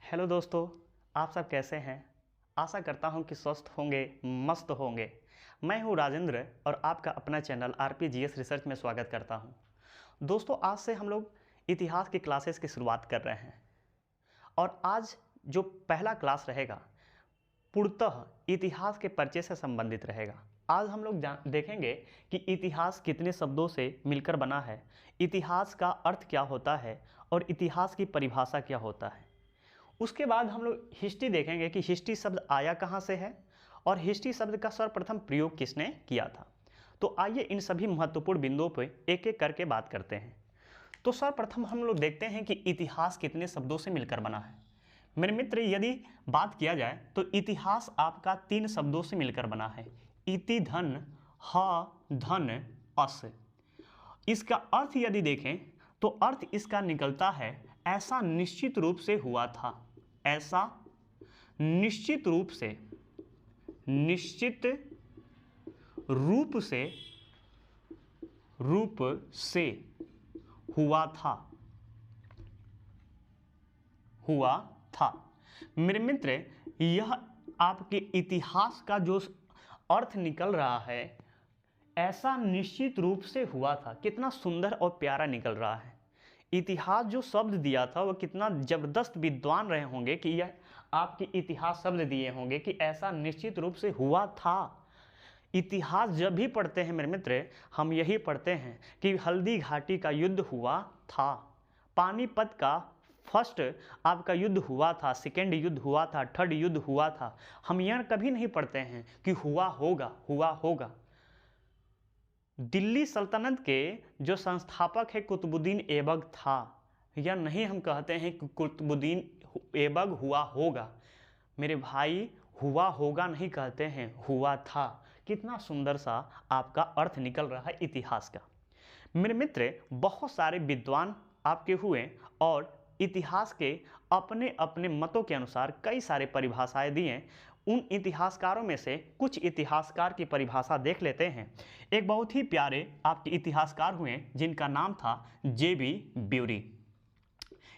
Hello दोस्तों, आप सब कैसे हैं। आशा करता हूं कि स्वस्थ होंगे, मस्त होंगे। मैं हूं राजेंद्र और आपका अपना चैनल आरपीजीएस रिसर्च में स्वागत करता हूं। दोस्तों, आज से हम लोग इतिहास की क्लासेस की शुरुआत कर रहे हैं और आज जो पहला क्लास रहेगा पूर्णतः इतिहास के परिचय से संबंधित रहेगा। आज हम लोग देखेंगे कि इतिहास कितने शब्दों से मिलकर बना है, इतिहास का अर्थ क्या होता है और इतिहास की परिभाषा क्या होता है। उसके बाद हम लोग हिस्ट्री देखेंगे कि हिस्ट्री शब्द आया कहाँ से है और हिस्ट्री शब्द का सर्वप्रथम प्रयोग किसने किया था। तो आइए इन सभी महत्वपूर्ण बिंदुओं पर एक एक करके बात करते हैं। तो सर्वप्रथम हम लोग देखते हैं कि इतिहास कितने शब्दों से मिलकर बना है। मेरे मित्र, यदि बात किया जाए तो इतिहास आपका 3 शब्दों से मिलकर बना है। इति धन ह धन अस। इसका अर्थ यदि देखें तो अर्थ इसका निकलता है ऐसा निश्चित रूप से हुआ था, ऐसा निश्चित रूप से हुआ था। मेरे मित्र, यह आपके इतिहास का जो अर्थ निकल रहा है, ऐसा निश्चित रूप से हुआ था, कितना सुंदर और प्यारा निकल रहा है। इतिहास जो शब्द दिया था वह कितना जबरदस्त विद्वान रहे होंगे कि यह आपके इतिहास शब्द दिए होंगे कि ऐसा निश्चित रूप से हुआ था। इतिहास जब भी पढ़ते हैं मेरे मित्र, हम यही पढ़ते हैं कि हल्दी घाटी का युद्ध हुआ था, पानीपत का फर्स्ट आपका युद्ध हुआ था, सेकेंड युद्ध हुआ था, थर्ड युद्ध हुआ था। हम यह कभी नहीं पढ़ते हैं कि हुआ होगा। दिल्ली सल्तनत के जो संस्थापक है कुतुबुद्दीन ऐबक था। यह नहीं हम कहते हैं कि कुतुबुद्दीन ऐबक हुआ होगा। मेरे भाई, हुआ होगा नहीं कहते हैं, हुआ था। कितना सुंदर सा आपका अर्थ निकल रहा है इतिहास का। मेरे मित्र, बहुत सारे विद्वान आपके हुए और इतिहास के अपने अपने मतों के अनुसार कई सारे परिभाषाएं दिए। उन इतिहासकारों में से कुछ इतिहासकार की परिभाषा देख लेते हैं। एक बहुत ही प्यारे आपके इतिहासकार हुए जिनका नाम था जे.बी. ब्यूरी।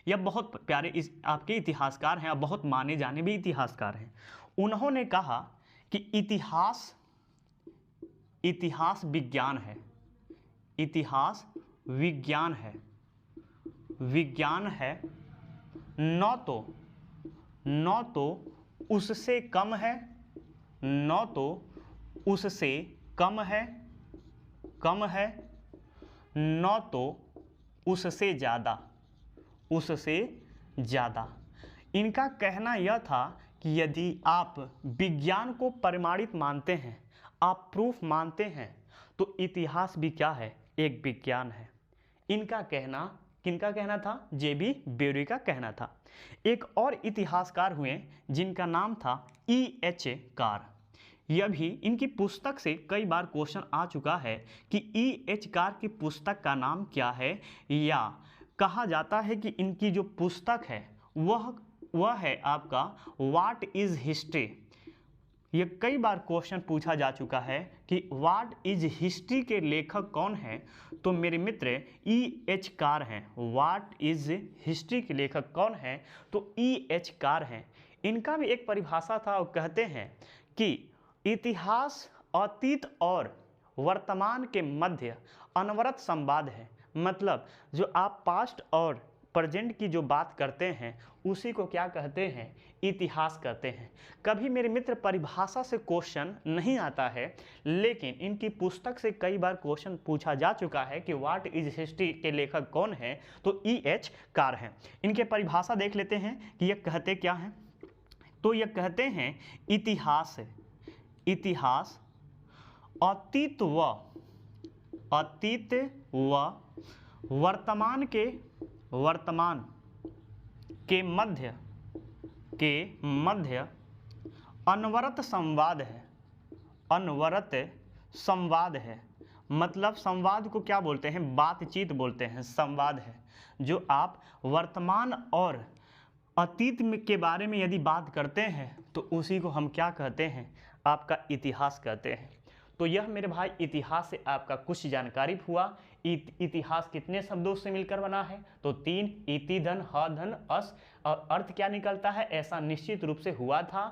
यह बहुत प्यारे आपके इतिहासकार हैं और बहुत माने जाने भी इतिहासकार हैं। उन्होंने कहा कि इतिहास विज्ञान है, इतिहास विज्ञान है, न तो उससे कम है, न तो उससे कम है, न तो उससे ज़्यादा। इनका कहना यह था कि यदि आप विज्ञान को प्रमाणित मानते हैं, आप प्रूफ मानते हैं, तो इतिहास भी क्या है, एक विज्ञान है। इनका कहना, किनका कहना था? जे.बी. ब्यूरी का कहना था। एक और इतिहासकार हुए जिनका नाम था E.H. कार। यह भी इनकी पुस्तक से कई बार क्वेश्चन आ चुका है कि E.H. कार की पुस्तक का नाम क्या है, या कहा जाता है कि इनकी जो पुस्तक है वह है आपका व्हाट इज हिस्ट्री। ये कई बार क्वेश्चन पूछा जा चुका है कि व्हाट इज हिस्ट्री के लेखक कौन है। तो मेरे मित्र, E.H. कार हैं। व्हाट इज हिस्ट्री के लेखक कौन है? तो E.H. कार हैं। इनका भी एक परिभाषा था और कहते हैं कि इतिहास अतीत और वर्तमान के मध्य अनवरत संवाद है। मतलब जो आप पास्ट और प्रेजेंट की जो बात करते हैं उसी को क्या कहते हैं, इतिहास कहते हैं। कभी मेरे मित्र परिभाषा से क्वेश्चन नहीं आता है, लेकिन इनकी पुस्तक से कई बार क्वेश्चन पूछा जा चुका है कि व्हाट इज हिस्ट्री के लेखक कौन है। तो E.H. कार हैं। इनके परिभाषा देख लेते हैं कि ये कहते क्या हैं। तो ये कहते हैं इतिहास अतीत व वर्तमान के मध्य अनवरत संवाद है। मतलब संवाद को क्या बोलते हैं? बातचीत बोलते हैं, संवाद है। जो आप वर्तमान और अतीत के बारे में यदि बात करते हैं तो उसी को हम क्या कहते हैं, आपका इतिहास कहते हैं। तो यह मेरे भाई इतिहास से आपका कुछ जानकारी हुआ। इतिहास कितने शब्दों से मिलकर बना है? तो 3, इति धन ह धन अस, और अर्थ क्या निकलता है? ऐसा निश्चित रूप से हुआ था।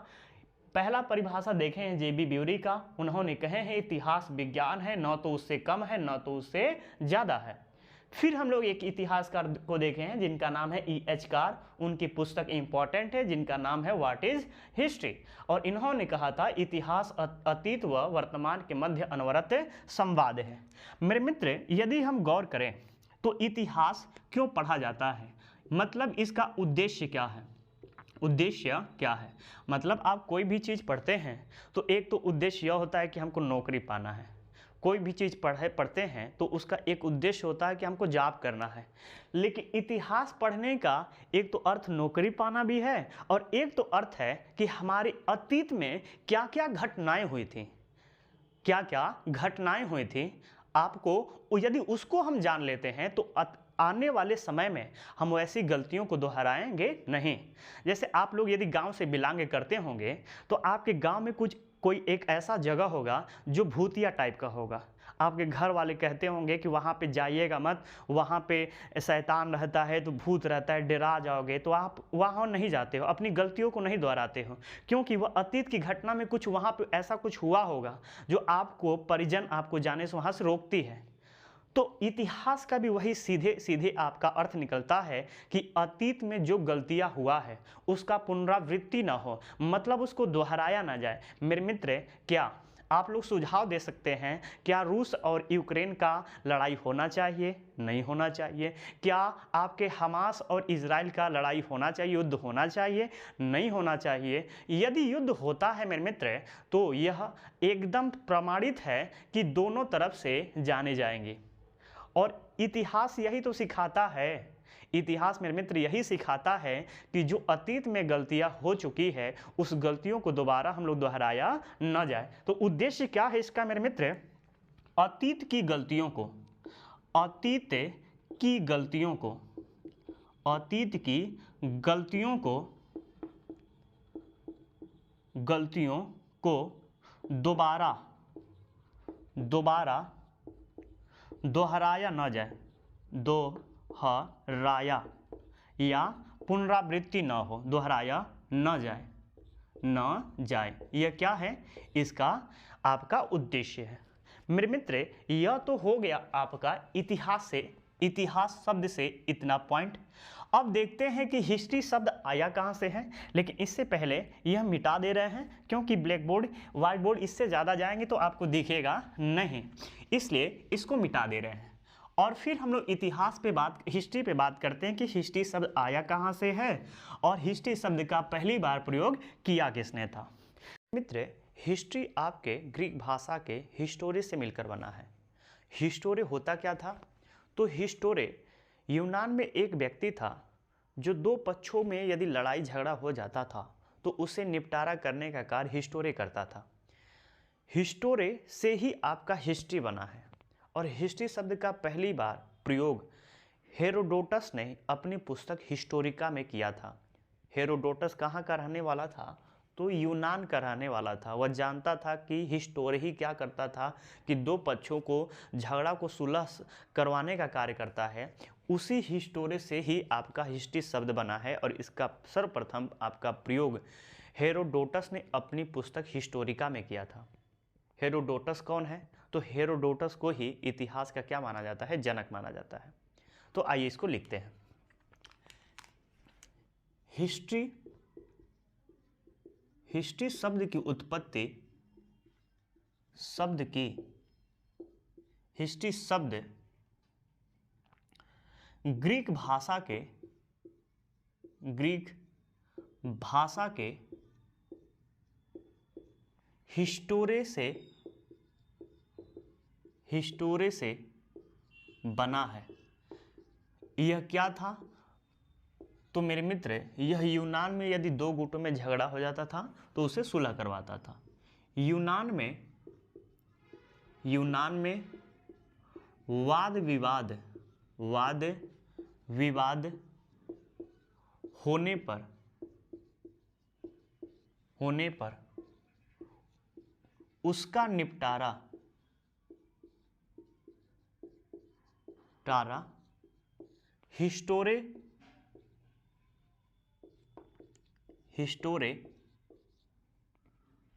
पहला परिभाषा देखे हैं जेबी ब्यूरी का, उन्होंने कहे हैं इतिहास विज्ञान है, न तो उससे कम है न तो उससे ज़्यादा है। फिर हम लोग एक इतिहासकार को देखे हैं जिनका नाम है E.H. कार, उनकी पुस्तक इंपॉर्टेंट है जिनका नाम है व्हाट इज हिस्ट्री, और इन्होंने कहा था इतिहास अतीत व वर्तमान के मध्य अनवरत संवाद है। मेरे मित्र, यदि हम गौर करें तो इतिहास क्यों पढ़ा जाता है, मतलब इसका उद्देश्य क्या है? उद्देश्य क्या है? मतलब आप कोई भी चीज़ पढ़ते हैं तो एक तो उद्देश्य यह होता है कि हमको नौकरी पाना है। कोई भी चीज़ पढ़ते हैं तो उसका एक उद्देश्य होता है कि हमको जॉब करना है। लेकिन इतिहास पढ़ने का एक तो अर्थ नौकरी पाना भी है, और एक तो अर्थ है कि हमारे अतीत में क्या क्या घटनाएं हुई थी, क्या क्या घटनाएं हुई थी। आपको यदि उसको हम जान लेते हैं तो आने वाले समय में हम वैसी गलतियों को दोहराएंगे नहीं। जैसे आप लोग यदि गांव से बिलोंग करते होंगे तो आपके गांव में कोई एक ऐसा जगह होगा जो भूतिया टाइप का होगा। आपके घर वाले कहते होंगे कि वहाँ पे जाइएगा मत, वहाँ पे शैतान रहता है, तो भूत रहता है, डरा जाओगे, तो आप वहाँ नहीं जाते हो, अपनी गलतियों को नहीं दोहराते हो, क्योंकि वह अतीत की घटना में कुछ वहाँ पे ऐसा कुछ हुआ होगा जो आपको परिजन आपको जाने से वहाँ से रोकती है। तो इतिहास का भी वही सीधे सीधे आपका अर्थ निकलता है कि अतीत में जो गलतियां हुआ है उसका पुनरावृत्ति ना हो, मतलब उसको दोहराया ना जाए। मेरे मित्र, क्या आप लोग सुझाव दे सकते हैं क्या रूस और यूक्रेन का लड़ाई होना चाहिए? नहीं होना चाहिए। क्या आपके हमास और इजराइल का लड़ाई होना चाहिए, युद्ध होना चाहिए? नहीं होना चाहिए। यदि युद्ध होता है मेरे मित्र तो यह एकदम प्रमाणित है कि दोनों तरफ से जाने जाएंगे, और इतिहास यही तो सिखाता है, इतिहास मेरे मित्र यही सिखाता है कि जो अतीत में गलतियां हो चुकी है उस गलतियों को दोबारा हम लोग दोहराया न जाए। तो उद्देश्य क्या है इसका मेरे मित्र? अतीत की गलतियों को, अतीत की गलतियों को, अतीत की गलतियों को, गलतियों को दोबारा दोहराया न जाए, दोहराया या पुनरावृत्ति न हो, दोहराया न जाए, यह क्या है? इसका आपका उद्देश्य है। मेरे मित्र, यह तो हो गया आपका इतिहास से, इतिहास शब्द से इतना पॉइंट। अब देखते हैं कि हिस्ट्री शब्द आया कहाँ से है, लेकिन इससे पहले यह मिटा दे रहे हैं क्योंकि ब्लैक बोर्ड व्हाइट बोर्ड इससे ज़्यादा जाएंगे तो आपको दिखेगा नहीं, इसलिए इसको मिटा दे रहे हैं। और फिर हम लोग इतिहास पे हिस्ट्री पे बात करते हैं कि हिस्ट्री शब्द आया कहाँ से है और हिस्ट्री शब्द का पहली बार प्रयोग किया किसने था। मित्र, हिस्ट्री आपके ग्रीक भाषा के हिस्टोरे से मिलकर बना है। हिस्टोरे होता क्या था? तो हिस्टोरे यूनान में एक व्यक्ति था जो दो पक्षों में यदि लड़ाई झगड़ा हो जाता था तो उसे निपटारा करने का कार्य हिस्टोरे करता था। हिस्टोरे से ही आपका हिस्ट्री बना है, और हिस्ट्री शब्द का पहली बार प्रयोग हेरोडोटस ने अपनी पुस्तक हिस्टोरिका में किया था। हेरोडोटस कहाँ का रहने वाला था? तो यूनान का रहने वाला था। वह जानता था कि हिस्टोरी ही क्या करता था कि दो पक्षों को झगड़ा को सुलह करवाने का कार्य करता है। उसी हिस्टोरी से ही आपका हिस्ट्री शब्द बना है, और इसका सर्वप्रथम आपका प्रयोग हेरोडोटस ने अपनी पुस्तक हिस्टोरिका में किया था। हेरोडोटस कौन है? तो हेरोडोटस को ही इतिहास का क्या माना जाता है? जनक माना जाता है। तो आइए इसको लिखते हैं। हिस्ट्री शब्द की उत्पत्ति, हिस्ट्री शब्द ग्रीक भाषा के हिस्टोरे से बना है। यह क्या था? तो मेरे मित्र, यह यूनान में यदि दो गुटों में झगड़ा हो जाता था तो उसे सुलह करवाता था। यूनान में वाद विवाद होने पर उसका निपटारा टारा हिस्टोरे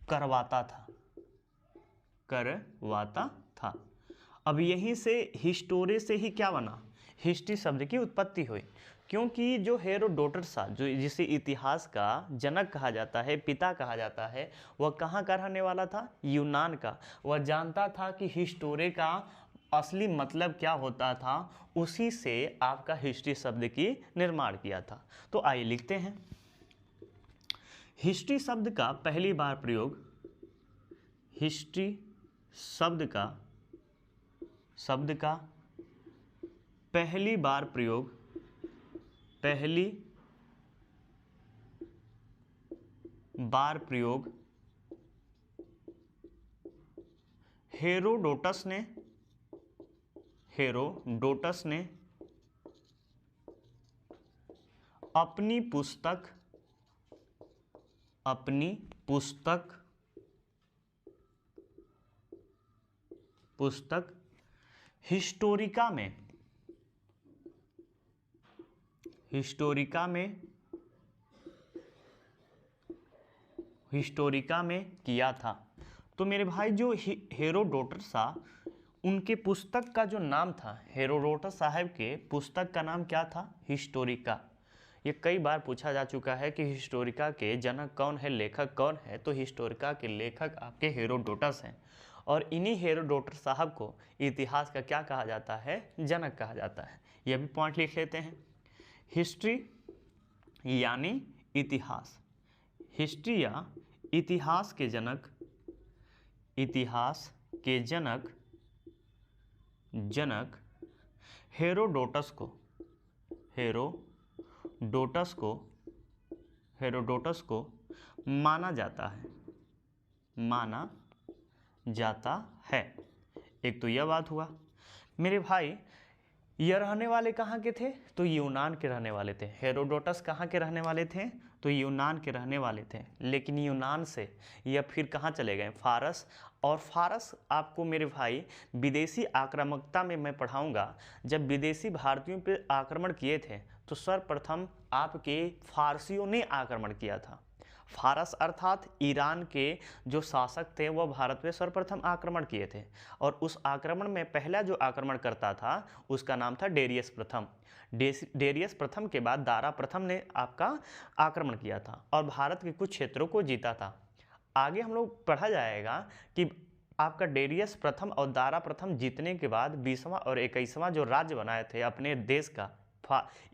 करवाता था। अब यहीं से हिस्टोरे से ही क्या बना, हिस्ट्री शब्द की उत्पत्ति हुई, क्योंकि जो हेरोडोटस था, जो जिसे इतिहास का जनक कहा जाता है, पिता कहा जाता है, वह कहाँ का रहने वाला था, यूनान का। वह जानता था कि हिस्टोरे का असली मतलब क्या होता था, उसी से आपका हिस्ट्री शब्द की निर्माण किया था। तो आइए लिखते हैं, हिस्ट्री शब्द का पहली बार प्रयोग, हिस्ट्री शब्द का पहली बार प्रयोग, हेरोडोटस ने अपनी पुस्तक हिस्टोरिका में किया था। तो मेरे भाई जो हेरोडोटस था, उनके पुस्तक का जो नाम था, हेरोडोटस साहब के पुस्तक का नाम क्या था, हिस्टोरिका। ये कई बार पूछा जा चुका है कि हिस्टोरिका के जनक कौन है, लेखक कौन है, तो हिस्टोरिका के लेखक आपके हेरोडोटस हैं। और इन्हीं हेरोडोटस साहब को इतिहास का क्या कहा जाता है, जनक कहा जाता है। यह भी पॉइंट लिख लेते हैं, हिस्ट्री यानी इतिहास, हिस्ट्री या इतिहास के जनक हेरोडोटस को माना जाता है। एक तो यह बात हुआ। मेरे भाई यह रहने वाले कहाँ के थे, तो यूनान के रहने वाले थे। हेरोडोटस कहाँ के रहने वाले थे, तो यूनान के रहने वाले थे। लेकिन यूनान से यह फिर कहाँ चले गए, फारस। और फारस आपको मेरे भाई विदेशी आक्रामकता में मैं पढ़ाऊंगा। जब विदेशी भारतीयों पर आक्रमण किए थे तो सर्वप्रथम आपके फारसियों ने आक्रमण किया था। फारस अर्थात ईरान के जो शासक थे वह भारत में सर्वप्रथम आक्रमण किए थे। और उस आक्रमण में पहला जो आक्रमण करता था उसका नाम था डेरियस प्रथम। डेरियस प्रथम के बाद दारा प्रथम ने आपका आक्रमण किया था और भारत के कुछ क्षेत्रों को जीता था। आगे हम लोग पढ़ा जाएगा कि आपका डेरियस प्रथम और दारा प्रथम जीतने के बाद 20वां और 21वां जो राज्य बनाए थे अपने देश का,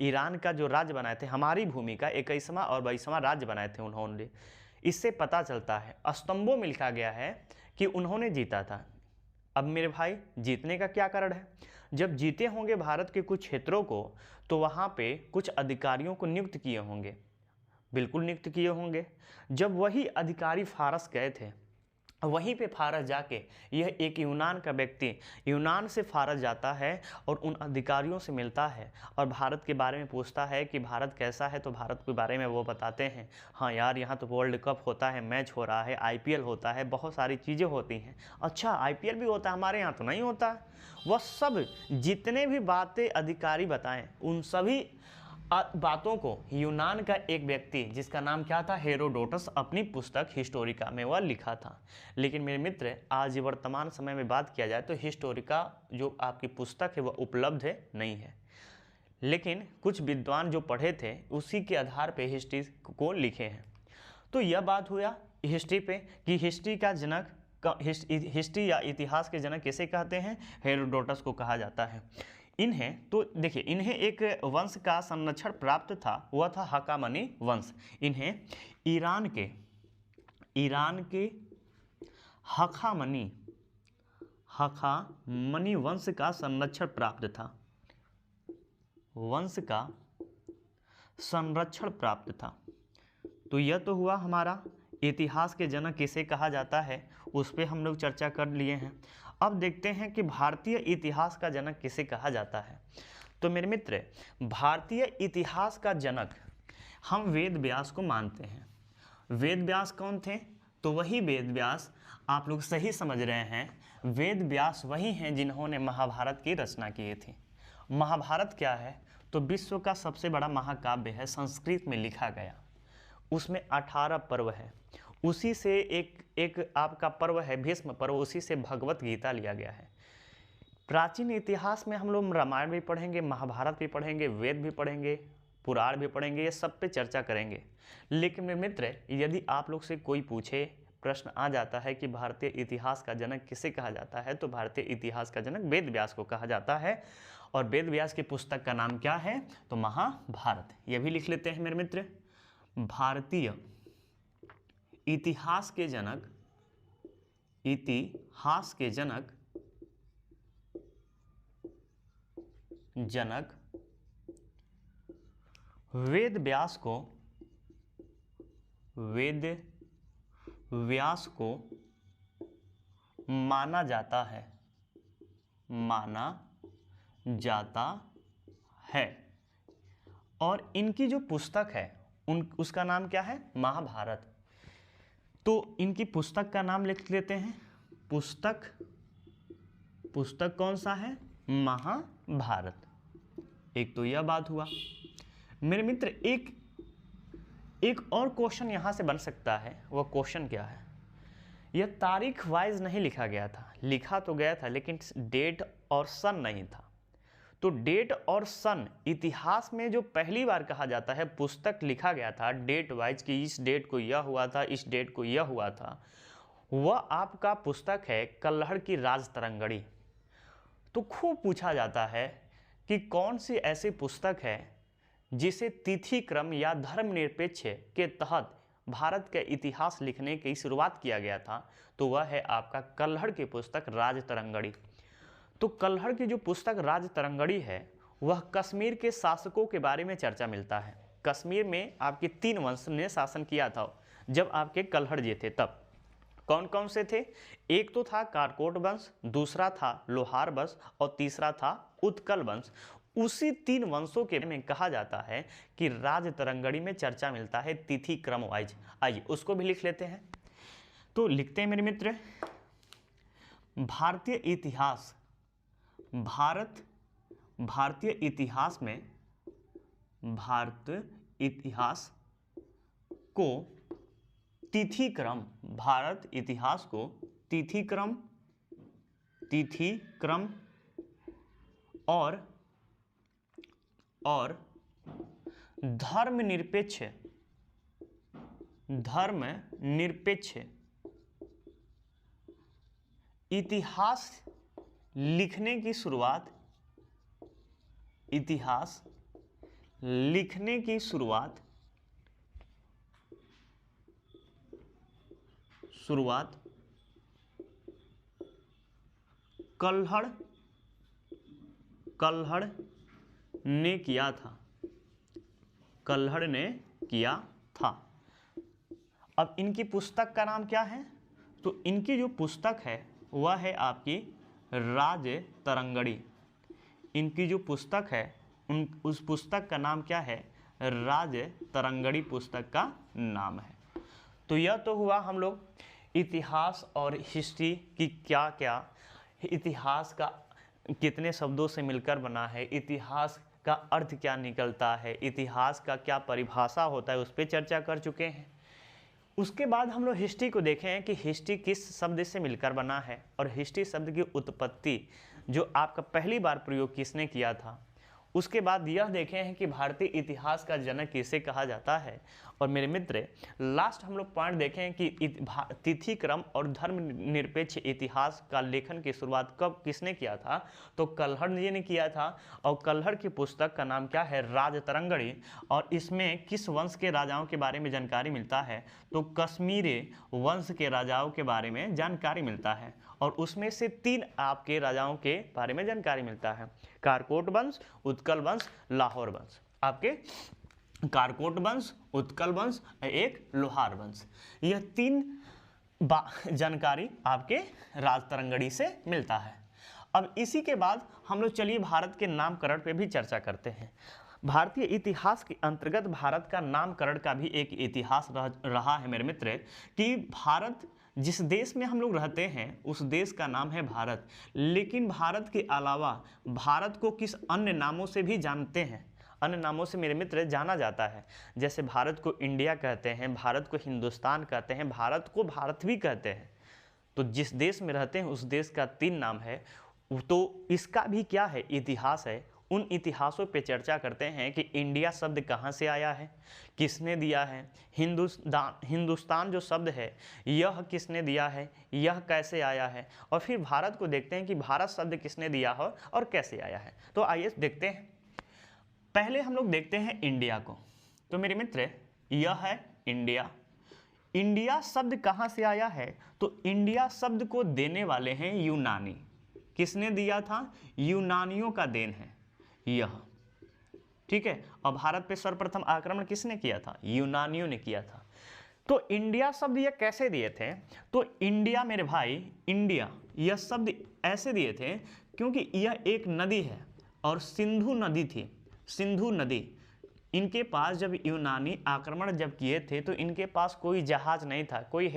ईरान का जो राज्य बनाए थे, हमारी भूमि का 21वां और 22वां राज्य बनाए थे उन्होंने। इससे पता चलता है, स्तंभों में लिखा गया है कि उन्होंने जीता था। अब मेरे भाई जीतने का क्या कारण है, जब जीते होंगे भारत के कुछ क्षेत्रों को तो वहाँ पे कुछ अधिकारियों को नियुक्त किए होंगे, बिल्कुल नियुक्त किए होंगे। जब वही अधिकारी फारस गए थे, वहीं पे फारस जाके यह एक यूनान का व्यक्ति यूनान से फारस जाता है और उन अधिकारियों से मिलता है और भारत के बारे में पूछता है कि भारत कैसा है। तो भारत के बारे में वो बताते हैं, हाँ यार यहाँ तो वर्ल्ड कप होता है, मैच हो रहा है, आईपीएल होता है, बहुत सारी चीज़ें होती हैं। अच्छा आईपीएल भी होता है, हमारे यहाँ तो नहीं होता। वह सब जितने भी बातें अधिकारी बताएं उन सभी बातों को यूनान का एक व्यक्ति जिसका नाम क्या था, हेरोडोटस, अपनी पुस्तक हिस्टोरिका में वह लिखा था। लेकिन मेरे मित्र आज वर्तमान समय में बात किया जाए तो हिस्टोरिका जो आपकी पुस्तक है वह उपलब्ध है नहीं है। लेकिन कुछ विद्वान जो पढ़े थे उसी के आधार पर हिस्ट्री को लिखे हैं। तो यह बात हुआ हिस्ट्री पे कि हिस्ट्री का जनक, हिस्ट्री या इतिहास के जनक किसे कहते हैं, हेरोडोटस को कहा जाता है। इन्हें तो देखिए, इन्हें एक वंश का संरक्षण प्राप्त था, वह था हकामनी वंश। इन्हें ईरान के हकामनी वंश का संरक्षण प्राप्त था, वंश का संरक्षण प्राप्त था। तो यह तो हुआ हमारा इतिहास के जनक किसे कहा जाता है, उस पर हम लोग चर्चा कर लिए हैं। अब देखते हैं कि भारतीय इतिहास का जनक किसे कहा जाता है। तो मेरे मित्र भारतीय इतिहास का जनक हम वेद व्यास को मानते हैं। वेद व्यास कौन थे, तो वही वेद व्यास, आप लोग सही समझ रहे हैं, वेद व्यास वही हैं जिन्होंने महाभारत की रचना की थी। महाभारत क्या है? तो विश्व का सबसे बड़ा महाकाव्य है, संस्कृत में लिखा गया। उसमें 18 पर्व है। उसी से एक आपका पर्व है भीष्म पर्व, उसी से भगवत गीता लिया गया है। प्राचीन इतिहास में हम लोग रामायण भी पढ़ेंगे, महाभारत भी पढ़ेंगे, वेद भी पढ़ेंगे, पुराण भी पढ़ेंगे, ये सब पे चर्चा करेंगे। लेकिन मेरे मित्र, यदि आप लोग से कोई पूछे, प्रश्न आ जाता है कि भारतीय इतिहास का जनक किसे कहा जाता है, तो भारतीय इतिहास का जनक वेद व्यास को कहा जाता है। और वेद व्यास की पुस्तक का नाम क्या है? तो महाभारत। यह भी लिख लेते हैं मेरे मित्र। भारतीय इतिहास के जनक, इतिहास के जनक वेद व्यास को, वेद व्यास को माना जाता है, माना जाता है। और इनकी जो पुस्तक है उसका नाम क्या है? महाभारत। तो इनकी पुस्तक का नाम लिख लेते हैं। पुस्तक कौन सा है? महाभारत। एक तो यह बात हुआ मेरे मित्र। एक और क्वेश्चन यहां से बन सकता है। वह क्वेश्चन क्या है? यह तारीख वाइज नहीं लिखा गया था, लिखा तो गया था लेकिन डेट और सन नहीं था। तो डेट और सन इतिहास में जो पहली बार कहा जाता है, पुस्तक लिखा गया था डेट वाइज कि इस डेट को यह हुआ था, इस डेट को यह हुआ था, वह आपका पुस्तक है कल्हड़ की राजतरंगड़ी। तो खूब पूछा जाता है कि कौन सी ऐसी पुस्तक है जिसे तिथि क्रम या धर्मनिरपेक्ष के तहत भारत के इतिहास लिखने की शुरुआत किया गया था। तो वह है आपका कल्हड़ की पुस्तक राजतरंगड़ी। तो कल्हड़ की जो पुस्तक राजतरंगड़ी है वह कश्मीर के शासकों के बारे में चर्चा मिलता है। कश्मीर में आपके 3 वंश ने शासन किया था जब आपके कल्हड़ जी थे तब। कौन कौन से थे? एक तो था कारकोट वंश, दूसरा था लोहार वंश और तीसरा था उत्कल वंश। उसी 3 वंशों के बारे में कहा जाता है कि राजतरंगड़ी में चर्चा मिलता है तिथि क्रम वाइज। आइए उसको भी लिख लेते हैं। तो लिखते हैं मेरे मित्र, भारतीय इतिहास, भारतीय इतिहास में, भारतीय इतिहास को तिथि क्रम, भारत इतिहास को तिथि क्रम और धर्मनिरपेक्ष इतिहास लिखने की शुरुआत, इतिहास लिखने की शुरुआत कल्हड़ ने किया था, कल्हड़ ने किया था। अब इनकी पुस्तक का नाम क्या है? तो इनकी जो पुस्तक है वह है आपकी राजतरंगड़ी। इनकी जो पुस्तक है उस पुस्तक का नाम क्या है? राजतरंगड़ी पुस्तक का नाम है। तो यह तो हुआ हम लोग इतिहास और हिस्ट्री की क्या क्या, इतिहास का कितने शब्दों से मिलकर बना है, इतिहास का अर्थ क्या निकलता है, इतिहास का क्या परिभाषा होता है, उस पर चर्चा कर चुके हैं। उसके बाद हम लोग हिस्ट्री को देखे हैं कि हिस्ट्री किस शब्द से मिलकर बना है और हिस्ट्री शब्द की उत्पत्ति जो आपका पहली बार प्रयोग किसने किया था। उसके बाद यह देखे हैं कि भारतीय इतिहास का जनक किसे कहा जाता है। और मेरे मित्र लास्ट हम लोग पॉइंट देखें कि तिथि क्रम और धर्मनिरपेक्ष इतिहास का लेखन की शुरुआत कब किसने किया था? तो कल्हड़ जी ने किया था। और कल्हड़ की पुस्तक का नाम क्या है? राजतरंगड़ी। और इसमें किस वंश के राजाओं के बारे में जानकारी मिलता है? तो कश्मीरी वंश के राजाओं के बारे में जानकारी मिलता है। और उसमें से 3 आपके राजाओं के बारे में जानकारी मिलता है, कारकोट वंश, उत्कल वंश, लाहौर वंश। आपके कारकोट वंश, उत्कल वंश, एक लोहार वंश। यह 3 जानकारी आपके राजतरंगड़ी से मिलता है। अब इसी के बाद हम लोग चलिए भारत के नामकरण पे भी चर्चा करते हैं। भारतीय इतिहास के अंतर्गत भारत का नामकरण का भी एक इतिहास रहा है मेरे मित्र, कि भारत जिस देश में हम लोग रहते हैं उस देश का नाम है भारत, लेकिन भारत के अलावा भारत को किस अन्य नामों से भी जानते हैं, अन्य नामों से मेरे मित्र जाना जाता है। जैसे भारत को इंडिया कहते हैं, भारत को हिंदुस्तान कहते हैं, भारत को भारत भी कहते हैं। तो जिस देश में रहते हैं उस देश का 3 नाम है। तो इसका भी क्या है, इतिहास है। उन इतिहासों पे चर्चा करते हैं कि इंडिया शब्द कहाँ से आया है, किसने दिया है, हिंदुस्तान जो शब्द है यह किसने दिया है, यह कैसे आया है, और फिर भारत को देखते हैं कि भारत शब्द किसने दिया हो और कैसे आया है। तो आइए देखते हैं। पहले हम लोग देखते हैं इंडिया को। तो मेरे मित्र यह है इंडिया। इंडिया शब्द कहाँ से आया है, तो इंडिया शब्द को देने वाले हैं यूनानी। किसने दिया था, यूनानियों का देन है यह, ठीक है। और भारत पे सर्वप्रथम आक्रमण किसने किया था, यूनानियों ने किया था। तो इंडिया शब्द ये कैसे दिए थे, तो इंडिया मेरे भाई, इंडिया यह शब्द ऐसे दिए थे क्योंकि यह एक नदी है और सिंधु नदी थी, सिंधु नदी। इनके पास जब यूनानी आक्रमण जब किए थे तो इनके पास कोई जहाज नहीं था, कोई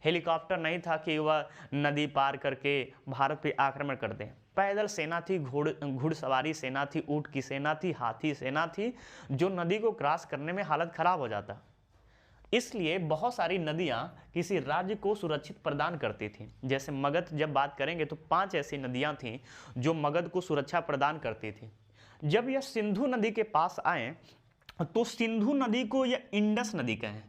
हेलीकॉप्टर नहीं था कि वह नदी पार करके भारत पे आक्रमण कर दें। पैदल सेना थी, घुड़सवारी सेना थी, ऊंट की सेना थी, हाथी सेना थी, जो नदी को क्रॉस करने में हालत खराब हो जाता। इसलिए बहुत सारी नदियां किसी राज्य को सुरक्षित प्रदान करती थी। जैसे मगध जब बात करेंगे तो 5 ऐसी नदियां थीं जो मगध को सुरक्षा प्रदान करती थी। जब यह सिंधु नदी के पास आए तो सिंधु नदी को यह इंडस नदी कहें।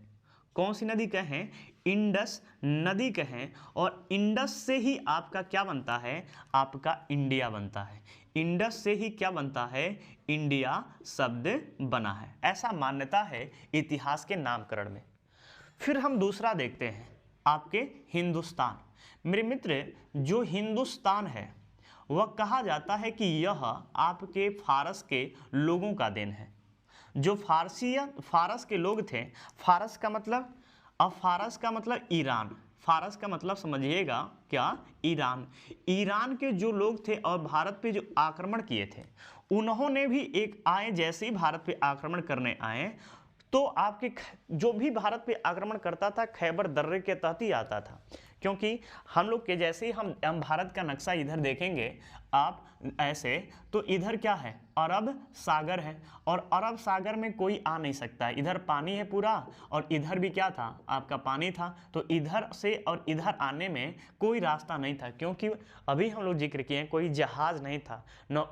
कौन सी नदी कहें, इंडस नदी कहें। और इंडस से ही आपका क्या बनता है, आपका इंडिया बनता है। इंडस से ही क्या बनता है, इंडिया शब्द बना है, ऐसा मान्यता है इतिहास के नामकरण में। फिर हम दूसरा देखते हैं आपके हिंदुस्तान। मेरे मित्र जो हिंदुस्तान है वह कहा जाता है कि यह आपके फारस के लोगों का देन है। जो फारस के लोग थे, फारस का मतलब, अब फारस का मतलब ईरान, फारस का मतलब समझिएगा क्या, ईरान। ईरान के जो लोग थे और भारत पे जो आक्रमण किए थे, उन्होंने भी एक आए, जैसे ही भारत पे आक्रमण करने आए तो आपके जो भी भारत पे आक्रमण करता था खैबर दर्रे के तहत ही आता था। क्योंकि हम लोग के जैसे ही हम भारत का नक्शा इधर देखेंगे आप ऐसे, तो इधर क्या है, अरब सागर है, और अरब सागर में कोई आ नहीं सकता है। इधर पानी है पूरा और इधर भी क्या था, आपका पानी था। तो इधर से और इधर आने में कोई रास्ता नहीं था, क्योंकि अभी हम लोग जिक्र किए कोई जहाज नहीं था, न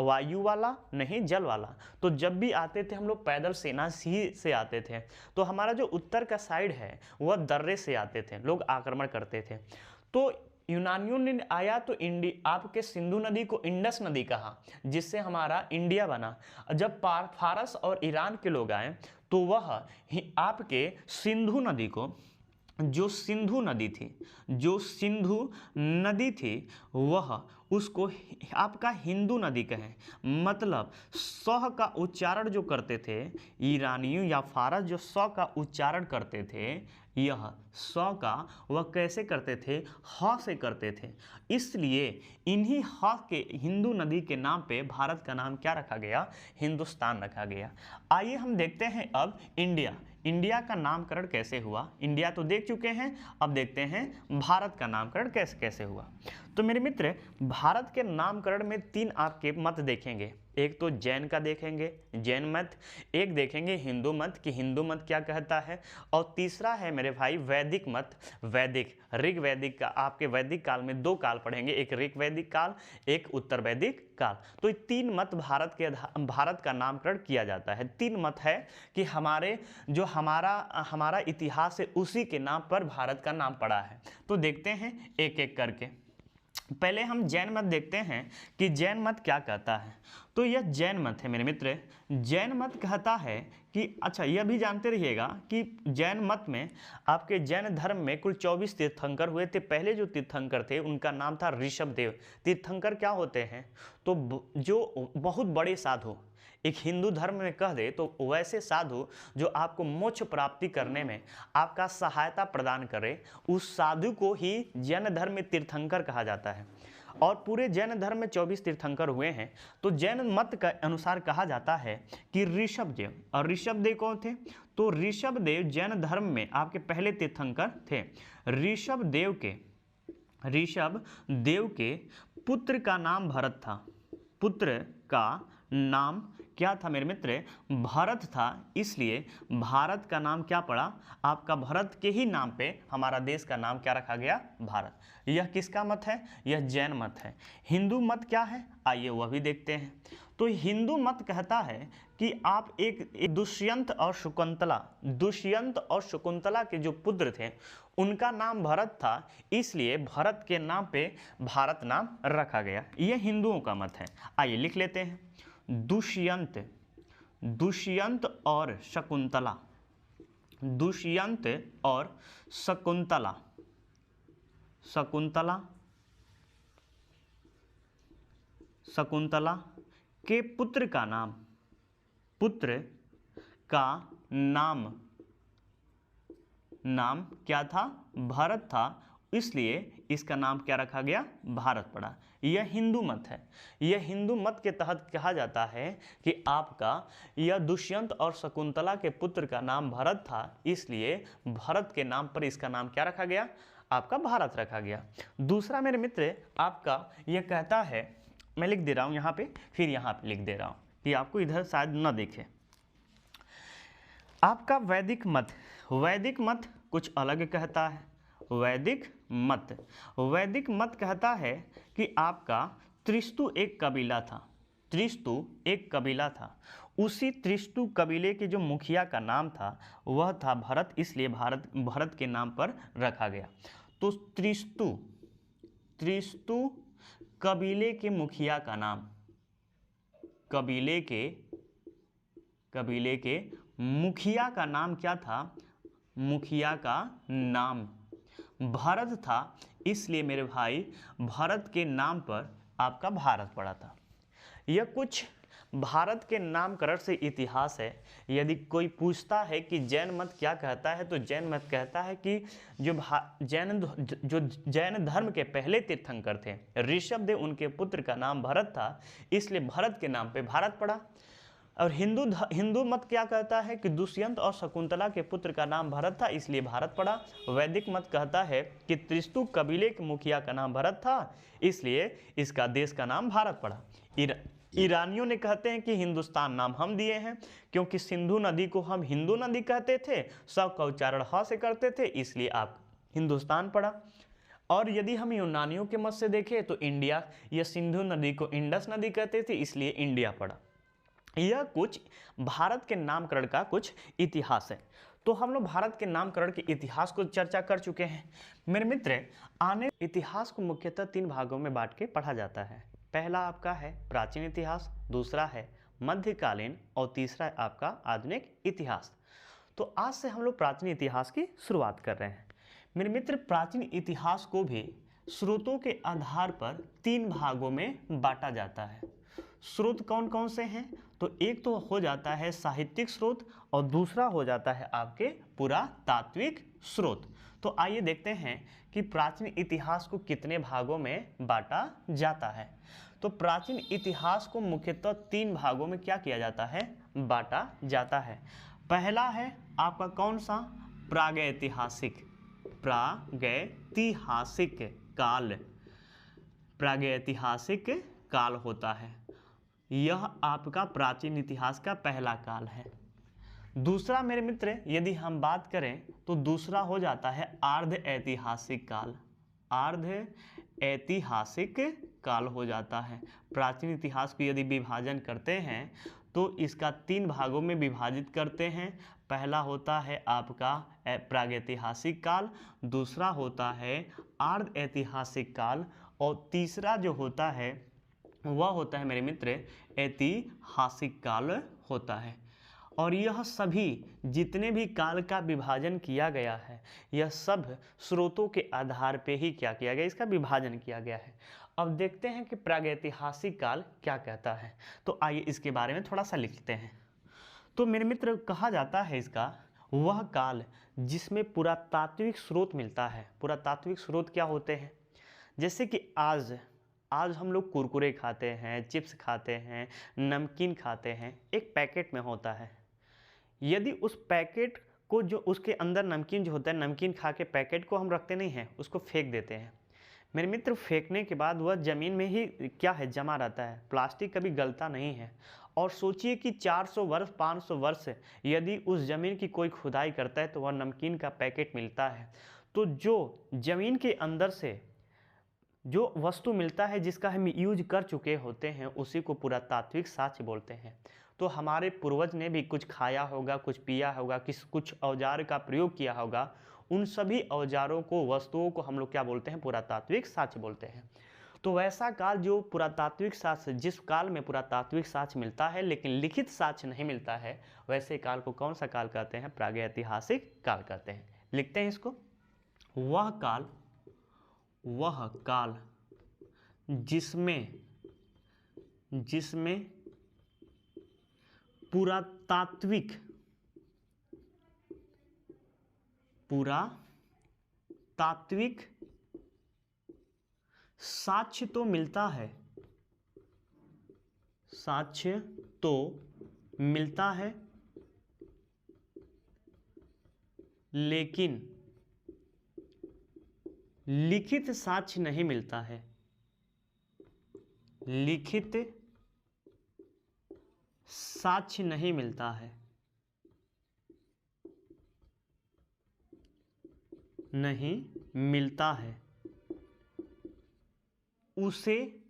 वायु वाला नहीं जल वाला। तो जब भी आते थे हम लोग पैदल सेना ही से आते थे। तो हमारा जो उत्तर का साइड है वह दर्रे से आते थे, लोग आक्रमण करते थे। तो यूनानियों ने आया तो आपके सिंधु नदी को इंडस नदी कहा, जिससे हमारा इंडिया बना। जब फारस और ईरान के लोग आए तो वह आपके सिंधु नदी को, जो सिंधु नदी थी, जो सिंधु नदी थी वह उसको आपका हिंदू नदी कहें। मतलब स का उच्चारण जो करते थे ईरानियों या फारस, जो स का उच्चारण करते थे, यह स का वह कैसे करते थे, ह से करते थे। इसलिए इन्हीं ह के हिंदू नदी के नाम पे भारत का नाम क्या रखा गया, हिंदुस्तान रखा गया। आइए हम देखते हैं अब इंडिया। इंडिया का नामकरण कैसे हुआ, इंडिया तो देख चुके हैं, अब देखते हैं भारत का नामकरण कैसे कैसे हुआ। तो मेरे मित्र भारत के नामकरण में 3 आपके मत देखेंगे। एक तो जैन का देखेंगे, जैन मत, एक देखेंगे हिंदू मत कि हिंदू मत क्या कहता है, और तीसरा है मेरे भाई वैदिक मत, वैदिक ऋग वैदिक का। आपके वैदिक काल में 2 काल पढ़ेंगे, एक ऋग वैदिक काल, एक उत्तर वैदिक काल। तो 3 मत भारत का नामकरण किया जाता है। 3 मत है कि हमारा इतिहास है उसी के नाम पर भारत का नाम पड़ा है। तो देखते हैं एक एक करके। पहले हम जैन मत देखते हैं कि जैन मत क्या कहता है। तो यह जैन मत है मेरे मित्र। जैन मत कहता है कि, अच्छा यह भी जानते रहिएगा कि जैन मत में आपके जैन धर्म में कुल 24 तीर्थंकर हुए थे। पहले जो तीर्थंकर थे उनका नाम था ऋषभदेव। तीर्थंकर क्या होते हैं, तो जो बहुत बड़े साधु, एक हिंदू धर्म में कह दे तो वैसे साधु जो आपको मोक्ष प्राप्ति करने में आपका सहायता प्रदान करे, उस साधु को ही जैन धर्म में तीर्थंकर कहा जाता है। और पूरे जैन धर्म में 24 तीर्थंकर हुए हैं। तो जैन मत के अनुसार कहा जाता है कि ऋषभदेव, और ऋषभदेव कौन थे? तो ऋषभदेव जैन धर्म में आपके पहले तीर्थंकर थे। ऋषभदेव के पुत्र का नाम भरत था। पुत्र का नाम क्या था मेरे मित्र? भरत था। इसलिए भारत का नाम क्या पड़ा? आपका भरत के ही नाम पे हमारा देश का नाम क्या रखा गया? भारत। यह किसका मत है? यह जैन मत है। हिंदू मत क्या है? आइए वह भी देखते हैं। तो हिंदू मत कहता है कि आप एक दुष्यंत और शकुंतला के जो पुत्र थे उनका नाम भरत था, इसलिए भरत के नाम पे भारत नाम रखा गया। यह हिंदुओं का मत है। आइए लिख लेते हैं। दुष्यंत और शकुंतला, दुष्यंत और शकुंतला के पुत्र का नाम क्या था? भरत था, इसलिए इसका नाम क्या रखा गया? भारत पड़ा। यह हिंदू मत है। यह हिंदू मत के तहत कहा जाता है कि आपका यह दुष्यंत और शकुंतला के पुत्र का नाम भरत था, इसलिए भरत के नाम पर इसका नाम क्या रखा गया? आपका भारत रखा गया। दूसरा मेरे मित्र आपका यह कहता है, मैं लिख दे रहा हूं यहाँ पे, फिर यहाँ पे लिख दे रहा हूं कि आपको इधर शायद न देखे। आपका वैदिक मत कुछ अलग कहता है। वैदिक मत कहता है कि आपका त्रिस्तु एक कबीला था। उसी त्रिस्तु कबीले के जो मुखिया का नाम था वह था भरत, इसलिए भरत के नाम पर रखा गया। तो त्रिस्तु कबीले के मुखिया का नाम, कबीले के मुखिया का नाम क्या था? मुखिया का नाम भरत था, इसलिए मेरे भाई भरत के नाम पर आपका भारत पड़ा था। यह कुछ भारत के नामकरण से इतिहास है। यदि कोई पूछता है कि जैन मत क्या कहता है, तो जैन मत कहता है कि जो जैन धर्म के पहले तीर्थंकर थे ऋषभदेव, उनके पुत्र का नाम भरत था, इसलिए भरत के नाम पे भारत पड़ा। और हिंदू मत क्या कहता है कि दुष्यंत और शकुंतला के पुत्र का नाम भरत था, इसलिए भारत पड़ा। वैदिक मत कहता है कि त्रिस्तु कबीले के मुखिया का नाम भरत था, इसलिए इसका देश का नाम भारत पड़ा। ईरानियों ने कहते हैं कि हिंदुस्तान नाम हम दिए हैं, क्योंकि सिंधु नदी को हम हिंदू नदी कहते थे, स का उच्चारण ह से करते थे, इसलिए आप हिंदुस्तान पड़ा। और यदि हम यूनानियों के मत से देखें तो इंडिया, या सिंधु नदी को इंडस नदी कहते थे, इसलिए इंडिया पड़ा। यह कुछ भारत के नामकरण का कुछ इतिहास है। तो हम लोग भारत के नामकरण के इतिहास को चर्चा कर चुके हैं। मेरे मित्र, आने इतिहास को मुख्यतः 3 भागों में बांट के पढ़ा जाता है। पहला आपका है प्राचीन इतिहास, दूसरा है मध्यकालीन, और तीसरा है आपका आधुनिक इतिहास। तो आज से हम लोग प्राचीन इतिहास की शुरुआत कर रहे हैं। मेरे मित्र, प्राचीन इतिहास को भी स्रोतों के आधार पर 3 भागों में बांटा जाता है। स्रोत कौन कौन से हैं? तो एक तो हो जाता है साहित्यिक स्रोत, और दूसरा हो जाता है आपके पुरातात्विक स्रोत। तो आइए देखते हैं कि प्राचीन इतिहास को कितने भागों में बांटा जाता है। तो प्राचीन इतिहास को मुख्यतः 3 भागों में क्या किया जाता है? बांटा जाता है। पहला है आपका कौन सा? प्रागैतिहासिक काल। प्रागैतिहासिक काल होता है, यह आपका प्राचीन इतिहास का पहला काल है। दूसरा मेरे मित्र, यदि हम बात करें तो दूसरा हो जाता है अर्ध ऐतिहासिक काल। अर्ध ऐतिहासिक काल हो जाता है। प्राचीन इतिहास को यदि विभाजन करते हैं तो इसका 3 भागों में विभाजित करते हैं। पहला होता है आपका प्रागैतिहासिक काल, दूसरा होता है अर्ध ऐतिहासिक काल, और तीसरा जो होता है वह होता है मेरे मित्र ऐतिहासिक काल होता है। और यह सभी जितने भी काल का विभाजन किया गया है, यह सब स्रोतों के आधार पे ही क्या किया गया? इसका विभाजन किया गया है। अब देखते हैं कि प्रागैतिहासिक काल क्या कहता है। तो आइए इसके बारे में थोड़ा सा लिखते हैं। तो मेरे मित्र, कहा जाता है इसका वह काल जिसमें पुरातात्विक स्रोत मिलता है। पुरातात्विक स्रोत क्या होते हैं? जैसे कि आज आज हम लोग कुरकुरे खाते हैं, चिप्स खाते हैं, नमकीन खाते हैं, एक पैकेट में होता है। यदि उस पैकेट को, जो उसके अंदर नमकीन जो होता है, नमकीन खा के पैकेट को हम रखते नहीं हैं, उसको फेंक देते हैं। मेरे मित्र, फेंकने के बाद वह ज़मीन में ही क्या है, जमा रहता है। प्लास्टिक कभी गलता नहीं है। और सोचिए कि 400 वर्ष 500 वर्ष यदि उस ज़मीन की कोई खुदाई करता है तो वह नमकीन का पैकेट मिलता है। तो जो ज़मीन के अंदर से जो वस्तु मिलता है जिसका हम यूज कर चुके होते हैं, उसी को पुरातात्विक साक्ष्य बोलते हैं। तो हमारे पूर्वज ने भी कुछ खाया होगा, कुछ पिया होगा, कुछ औजार का प्रयोग किया होगा, उन सभी औजारों को, वस्तुओं को हम लोग क्या बोलते हैं, पुरातात्विक साक्ष्य बोलते हैं। तो वैसा काल जो पुरातात्विक साक्ष्य, जिस काल में पुरातात्विक साक्ष्य मिलता है लेकिन लिखित साक्ष्य नहीं मिलता है, वैसे काल को कौन सा काल कहते हैं, प्रागैतिहासिक काल कहते हैं। लिखते हैं इसको, वह काल जिसमें पुरातात्विक साक्ष्य तो मिलता है, साक्ष्य तो मिलता है, लेकिन लिखित साक्ष्य नहीं मिलता है। लिखित साक्ष्य नहीं मिलता है, नहीं मिलता है, उसे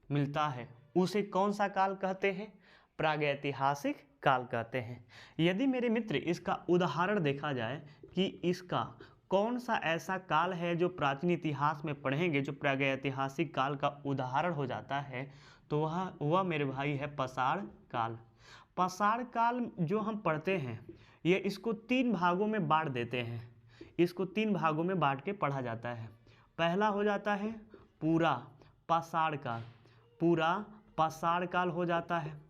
मिलता है। उसे कौन सा काल कहते हैं, प्रागैतिहासिक काल कहते हैं। यदि मेरे मित्र इसका उदाहरण देखा जाए कि इसका कौन सा ऐसा काल है जो प्राचीन इतिहास में पढ़ेंगे जो प्रागैतिहासिक काल का उदाहरण हो जाता है, तो वह मेरे भाई है पाषाण काल। पाषाण काल जो हम पढ़ते हैं, ये इसको 3 भागों में बांट देते हैं। इसको 3 भागों में बांट के पढ़ा जाता है। पहला हो जाता है पूरा पाषाण काल, पूरा पाषाण काल हो जाता है।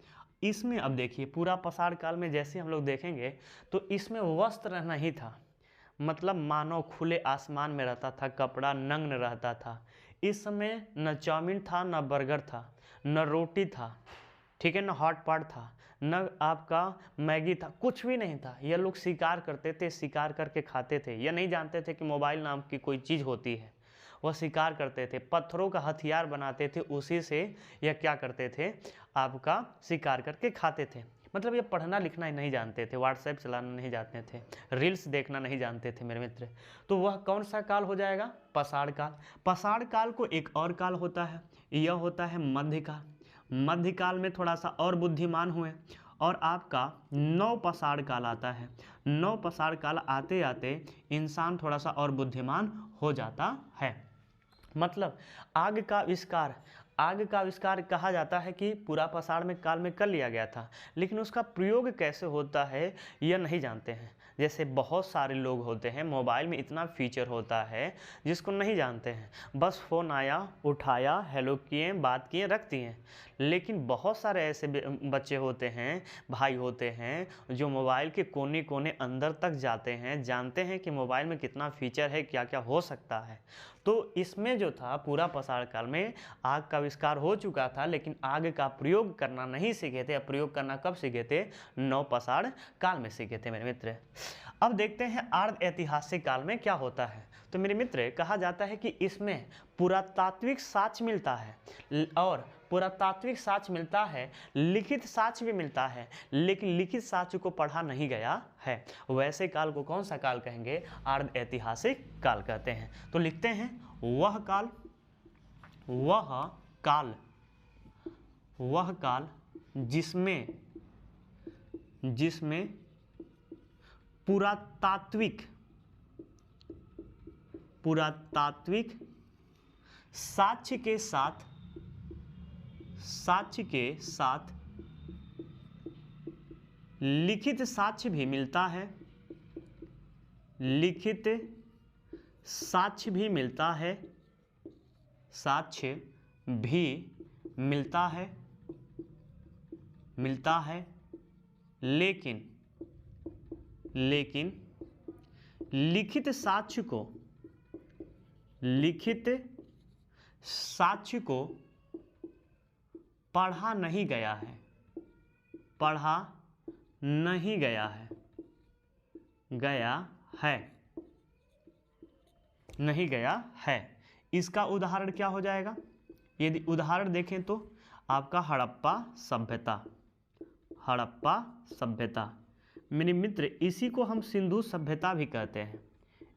इसमें अब देखिए, पूरा पाषाण काल में जैसे हम लोग देखेंगे तो इसमें वस्त्र नहीं था, मतलब मानव खुले आसमान में रहता था, कपड़ा नग्न रहता था। इस समय न चाउमीन था, न बर्गर था, न रोटी था, ठीक है, न हॉट पॉट था, न आपका मैगी था, कुछ भी नहीं था। यह लोग शिकार करते थे, शिकार करके खाते थे। यह नहीं जानते थे कि मोबाइल नाम की कोई चीज़ होती है। वह शिकार करते थे, पत्थरों का हथियार बनाते थे, उसी से यह क्या करते थे, आपका शिकार करके खाते थे। मतलब ये पढ़ना लिखना ही नहीं जानते थे, व्हाट्सएप चलाना नहीं जानते थे, रील्स देखना नहीं जानते थे मेरे मित्र। तो वह कौन सा काल हो जाएगा, पाषाण काल। पाषाण काल को एक और काल होता है, यह होता है मध्यकाल। मध्यकाल में थोड़ा सा और बुद्धिमान हुए और आपका नवपाषाण काल आता है। नवपाषाण काल आते आते इंसान थोड़ा सा और बुद्धिमान हो जाता है। मतलब आग का आविष्कार कहा जाता है कि पूरा पाषाण में काल में कर लिया गया था, लेकिन उसका प्रयोग कैसे होता है यह नहीं जानते हैं। जैसे बहुत सारे लोग होते हैं, मोबाइल में इतना फीचर होता है जिसको नहीं जानते हैं, बस फ़ोन आया, उठाया, हेलो किए, बात किए, रख दिए। लेकिन बहुत सारे ऐसे बच्चे होते हैं, भाई होते हैं, जो मोबाइल के कोने कोने अंदर तक जाते हैं, जानते हैं कि मोबाइल में कितना फीचर है, क्या क्या हो सकता है। तो इसमें जो था पूरा पाषाण काल में आग का आविष्कार हो चुका था, लेकिन आग का प्रयोग करना नहीं सीखे थे। प्रयोग करना कब सीखे थे, नवपाषाण काल में सीखे थे मेरे मित्र। अब देखते हैं अर्ध ऐतिहासिक काल में क्या होता है। तो मेरे मित्र कहा जाता है कि इसमें पुरातात्विक साक्ष्य मिलता है, और पुरातात्विक साक्ष्य मिलता है, लिखित साक्ष्य भी मिलता है, लेकिन लिखित साक्ष्य को पढ़ा नहीं गया है। वैसे काल को कौन सा काल कहेंगे, अर्ध ऐतिहासिक काल कहते हैं। तो लिखते हैं वह काल जिसमें पुरातात्विक साक्ष्य के साथ लिखित साक्ष्य भी मिलता है, लिखित साक्ष्य भी मिलता है, साक्ष्य भी मिलता है, लेकिन लिखित साक्ष्य को पढ़ा नहीं गया है, पढ़ा नहीं गया है, नहीं गया है। इसका उदाहरण क्या हो जाएगा? यदि उदाहरण देखें तो आपका हड़प्पा सभ्यता, हड़प्पा सभ्यता। मेरे मित्र, इसी को हम सिंधु सभ्यता भी कहते हैं,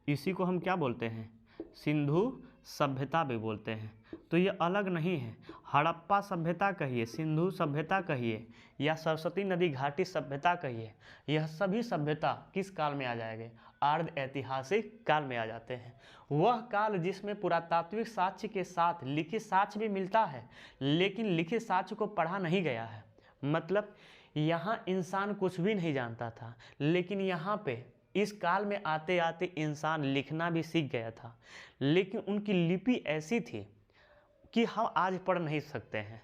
इसी को हम क्या बोलते हैं? सिंधु सभ्यता भी बोलते हैं। तो ये अलग नहीं है। हड़प्पा सभ्यता कहिए, सिंधु सभ्यता कहिए, या सरस्वती नदी घाटी सभ्यता कहिए, यह सभी सभ्यता किस काल में आ जाएंगे? अर्ध ऐतिहासिक काल में आ जाते हैं। वह काल जिसमें पुरातात्विक साक्ष्य के साथ लिखित साक्ष्य भी मिलता है, लेकिन लिखित साक्ष्य को पढ़ा नहीं गया है। मतलब यहाँ इंसान कुछ भी नहीं जानता था, लेकिन यहाँ पे इस काल में आते आते इंसान लिखना भी सीख गया था, लेकिन उनकी लिपि ऐसी थी कि हम आज पढ़ नहीं सकते हैं,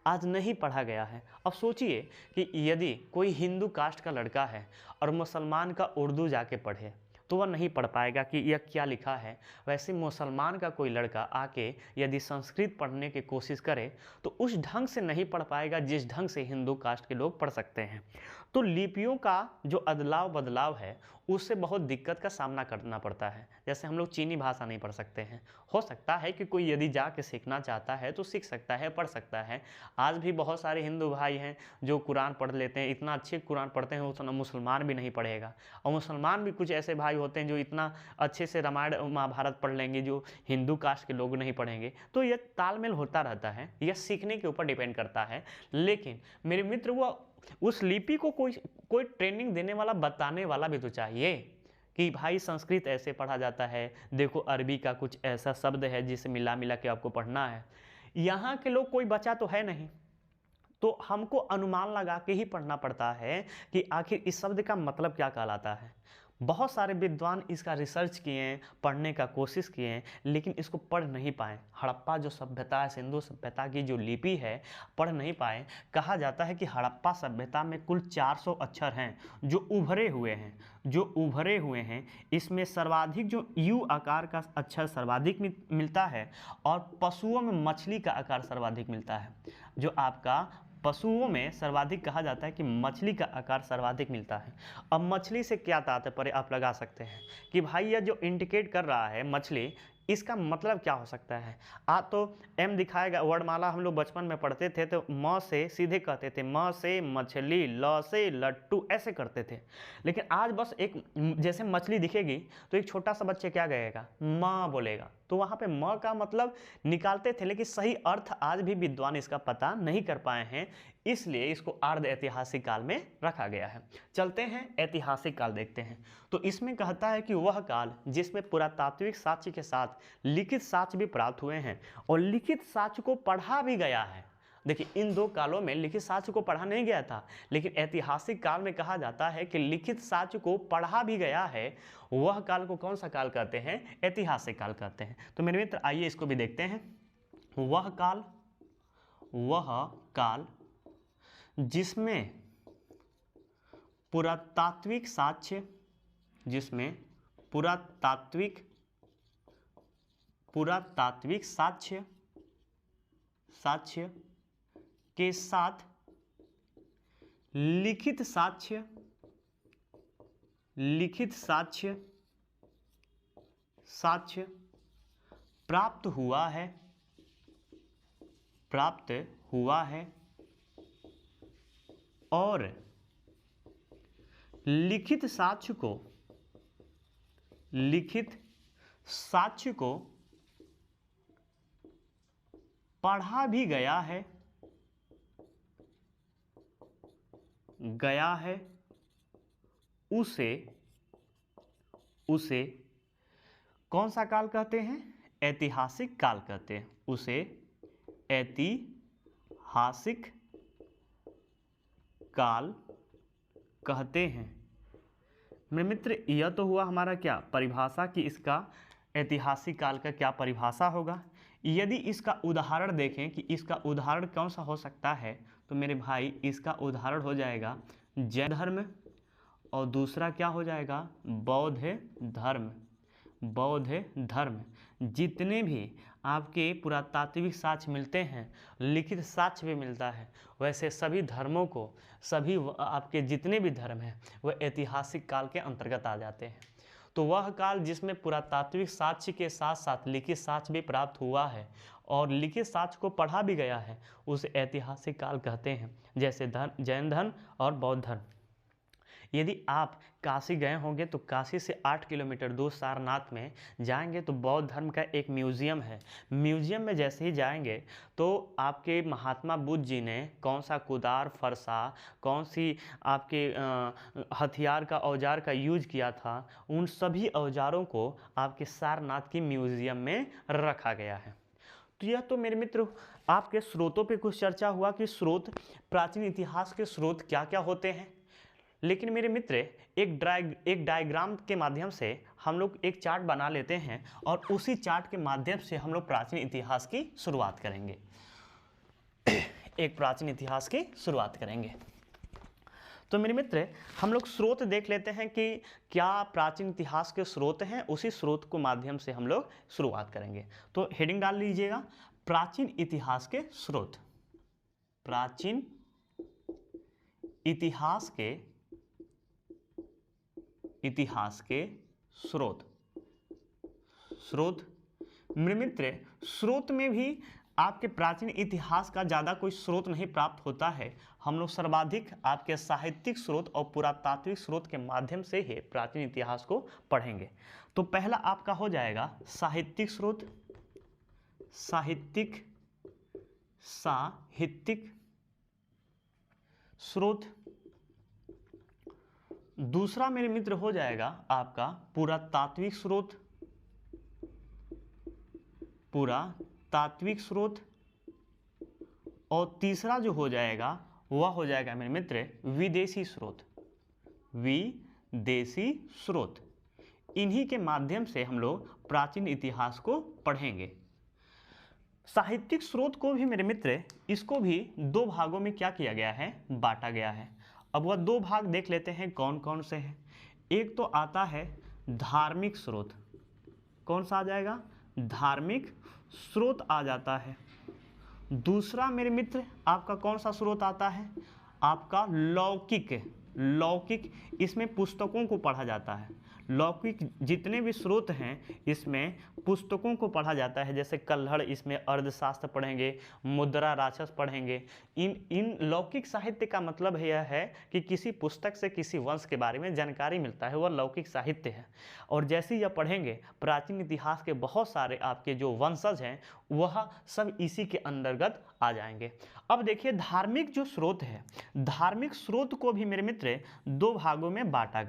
आज नहीं पढ़ा गया है। अब सोचिए कि यदि कोई हिंदू कास्ट का लड़का है और मुसलमान का उर्दू जाके पढ़े तो वह नहीं पढ़ पाएगा कि यह क्या लिखा है। वैसे मुसलमान का कोई लड़का आके यदि संस्कृत पढ़ने की कोशिश करे तो उस ढंग से नहीं पढ़ पाएगा जिस ढंग से हिंदू कास्ट के लोग पढ़ सकते हैं। तो लिपियों का जो अदलाव बदलाव है उससे बहुत दिक्कत का सामना करना पड़ता है। जैसे हम लोग चीनी भाषा नहीं पढ़ सकते हैं, हो सकता है कि कोई यदि जाके सीखना चाहता है तो सीख सकता है, पढ़ सकता है। आज भी बहुत सारे हिंदू भाई हैं जो कुरान पढ़ लेते हैं, इतना अच्छे कुरान पढ़ते हैं, उतना मुसलमान भी नहीं पढ़ेगा। और मुसलमान भी कुछ ऐसे भाई होते हैं जो इतना अच्छे से रामायण महाभारत पढ़ लेंगे जो हिंदू कास्ट के लोग नहीं पढ़ेंगे। तो यह तालमेल होता रहता है, यह सीखने के ऊपर डिपेंड करता है। लेकिन मेरे मित्र, वो उस लिपि को कोई ट्रेनिंग देने वाला, बताने वाला भी तो चाहिए कि भाई संस्कृत ऐसे पढ़ा जाता है, देखो अरबी का कुछ ऐसा शब्द है जिसे मिला मिला के आपको पढ़ना है। यहाँ के लोग कोई बचा तो है नहीं, तो हमको अनुमान लगा के ही पढ़ना पड़ता है कि आखिर इस शब्द का मतलब क्या कहलाता है। बहुत सारे विद्वान इसका रिसर्च किए, पढ़ने का कोशिश किए, लेकिन इसको पढ़ नहीं पाए। हड़प्पा जो सभ्यता है, सिंधु सभ्यता की जो लिपि है, पढ़ नहीं पाए। कहा जाता है कि हड़प्पा सभ्यता में कुल 400 अक्षर हैं जो उभरे हुए हैं, इसमें सर्वाधिक जो यू आकार का अक्षर सर्वाधिक मिलता है और पशुओं में मछली का आकार सर्वाधिक मिलता है। जो आपका पशुओं में सर्वाधिक कहा जाता है कि मछली का आकार सर्वाधिक मिलता है। अब मछली से क्या तात्पर्य आप लगा सकते हैं कि भाई यह जो इंडिकेट कर रहा है मछली, इसका मतलब क्या हो सकता है? तो एम दिखाएगा। वर्णमाला हम लोग बचपन में पढ़ते थे तो म से सीधे कहते थे, म से मछली, ल से लट्टू, ऐसे करते थे। लेकिन आज बस एक जैसे मछली दिखेगी तो एक छोटा सा बच्चा क्या कहेगा? माँ बोलेगा। तो वहाँ पे म का मतलब निकालते थे, लेकिन सही अर्थ आज भी विद्वान इसका पता नहीं कर पाए हैं, इसलिए इसको अर्ध ऐतिहासिक काल में रखा गया है। चलते हैं ऐतिहासिक काल देखते हैं। तो इसमें कहता है कि वह काल जिसमें पुरातात्विक साक्ष्य के साथ लिखित साक्ष्य भी प्राप्त हुए हैं और लिखित साक्ष्य को पढ़ा भी गया है। देखिए, इन दो कालों में लिखित साक्ष्य को पढ़ा नहीं गया था, लेकिन ऐतिहासिक काल में कहा जाता है कि लिखित साक्ष्य को पढ़ा भी गया है। वह काल को कौन सा काल कहते हैं? ऐतिहासिक काल कहते हैं। तो मेरे मित्र, आइए इसको भी देखते हैं। वह काल जिसमें पुरातात्विक साक्ष्य, साक्ष्य के साथ लिखित साक्ष्य प्राप्त हुआ है और लिखित साक्ष्य को पढ़ा भी गया है, उसे कौन सा काल कहते हैं? ऐतिहासिक काल कहते हैं। उसे ऐतिहासिक काल कहते हैं। मेरे मित्र, यह तो हुआ हमारा क्या परिभाषा कि इसका ऐतिहासिक काल का क्या परिभाषा होगा। यदि इसका उदाहरण देखें कि इसका उदाहरण कौन सा हो सकता है, तो मेरे भाई इसका उदाहरण हो जाएगा जैन धर्म और दूसरा क्या हो जाएगा? बौद्ध धर्म। बौद्ध धर्म। जितने भी आपके पुरातात्विक साक्ष्य मिलते हैं, लिखित साक्ष्य भी मिलता है, वैसे सभी धर्मों को, सभी आपके जितने भी धर्म हैं वह ऐतिहासिक काल के अंतर्गत आ जाते हैं। तो वह काल जिसमें पुरातात्विक साक्ष्य के साथ साथ लिखित साक्ष्य भी प्राप्त हुआ है और लिखित साक्ष्य को पढ़ा भी गया है, उसे ऐतिहासिक काल कहते हैं। जैसे जैन धर्म और बौद्ध धर्म। यदि आप काशी गए होंगे तो काशी से 8 किलोमीटर दूर सारनाथ में जाएंगे तो बौद्ध धर्म का एक म्यूज़ियम है। म्यूज़ियम में जैसे ही जाएंगे तो आपके महात्मा बुद्ध जी ने कौन सा कुदार, फरसा, कौन सी आपके हथियार का, औजार का यूज किया था, उन सभी औजारों को आपके सारनाथ की म्यूज़ियम में रखा गया है। तो यह तो मेरे मित्र आपके स्रोतों पे कुछ चर्चा हुआ कि स्रोत, प्राचीन इतिहास के स्रोत क्या क्या होते हैं। लेकिन मेरे मित्र एक डायग्राम के माध्यम से हम लोग एक चार्ट बना लेते हैं और उसी चार्ट के माध्यम से हम लोग प्राचीन इतिहास की शुरुआत करेंगे। एक प्राचीन इतिहास की शुरुआत करेंगे। तो मेरे मित्र हम लोग स्रोत देख लेते हैं कि क्या प्राचीन इतिहास के स्रोत हैं, उसी स्रोत को माध्यम से हम लोग शुरुआत करेंगे। तो हेडिंग डाल लीजिएगा, प्राचीन इतिहास के स्रोत। प्राचीन इतिहास के स्रोत। मेरे मित्र स्रोत में भी आपके प्राचीन इतिहास का ज़्यादा कोई स्रोत नहीं प्राप्त होता है। हम लोग सर्वाधिक आपके साहित्यिक स्रोत और पुरातात्विक स्रोत के माध्यम से ही प्राचीन इतिहास को पढ़ेंगे। तो पहला आपका हो जाएगा साहित्यिक स्रोत। साहित्यिक स्रोत। दूसरा मेरे मित्र हो जाएगा आपका पुरातात्विक स्रोत। और तीसरा जो हो जाएगा वह हो जाएगा मेरे मित्र विदेशी स्रोत। इन्हीं के माध्यम से हम लोग प्राचीन इतिहास को पढ़ेंगे। साहित्यिक स्रोत को भी मेरे मित्र, इसको भी दो भागों में क्या किया गया है, बांटा गया है। अब वह दो भाग देख लेते हैं कौन कौन से हैं। एक तो आता है धार्मिक स्रोत। कौन सा आ जाएगा, धार्मिक स्रोत आ जाता है। दूसरा मेरे मित्र आपका कौन सा स्रोत आता है, आपका लौकिक। इसमें पुस्तकों को पढ़ा जाता है। लौकिक जितने भी स्रोत हैं इसमें पुस्तकों को पढ़ा जाता है। जैसे कल्हड़, इसमें अर्थशास्त्र पढ़ेंगे, मुद्रा राक्षस पढ़ेंगे। इन लौकिक साहित्य का मतलब यह है कि किसी पुस्तक से किसी वंश के बारे में जानकारी मिलता है, वह लौकिक साहित्य है। और जैसे यह पढ़ेंगे प्राचीन इतिहास के बहुत सारे आपके जो वंशज हैं वह सब इसी के अंतर्गत आ जाएंगे। अब देखिए धार्मिक जो स्रोत है, धार्मिक स्रोत को भी मेरे मित्र दो भागों में बांटा